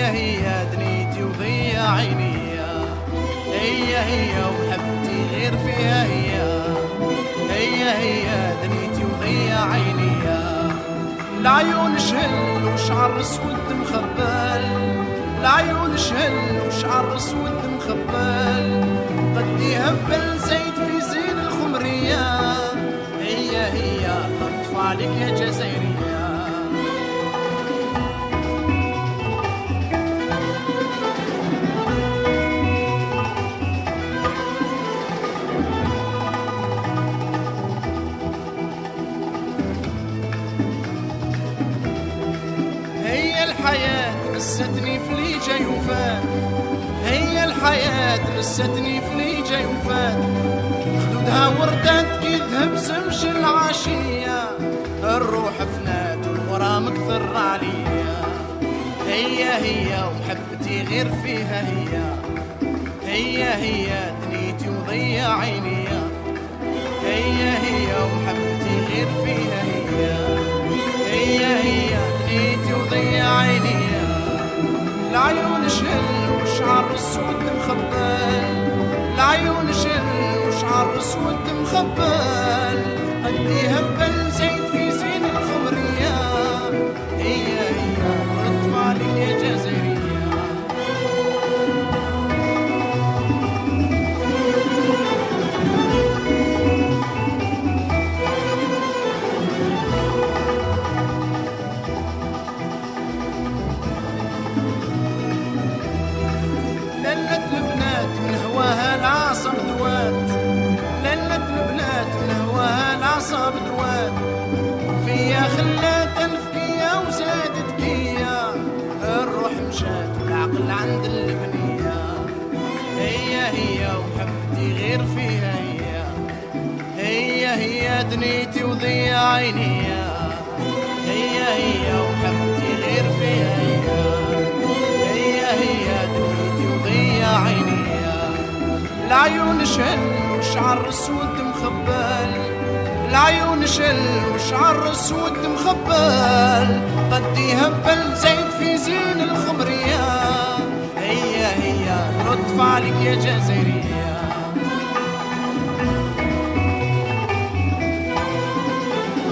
هي دنيتي وضيع عيني، هي ومحبتي غير فيها هي دنيتي وضيع عيني. العيون شهل وشعر اسود مخبل، العيون شهل وشعر اسود مخبل، قدي هبل زيت في زين الخمرية. هي طرف عليك يا جزائرية. هي الحياة مستني في لي جاي وفات، هي الحياة مستني في لي جاي وفات، خدودها وردات كي ذهب سمش العشية، الروح فنات والغرام كثر عليا. هي ومحبتي غير فيها هي دنيتي وضيع عيني، هي ومحبتي غير فيها هي دنيتي وضيع عيني. العيون شل وشعر اسود مخبل، العيون شل وشعر اسود مخبل، قدي هبل زيت في زين الخمرية. هي رد عليك يا جزائرية. لنت البنات من هواها العصب دوات، لنت البنات من هواها العصب دوات، فيا خلات الفكية وزادت كية، الروح مشات والعقل عند البنية. هي ومحبتي غير فيها هي دنيتي وضيع عيني، هي ومحبتي غير فيها هي دنيتي وضيع عيني. العيون شل وشعر اسود مخبل، العيون شل وشعر اسود مخبل، قدي هبل زيت في زين الخمرية. هي رد عليك يا جزائرية.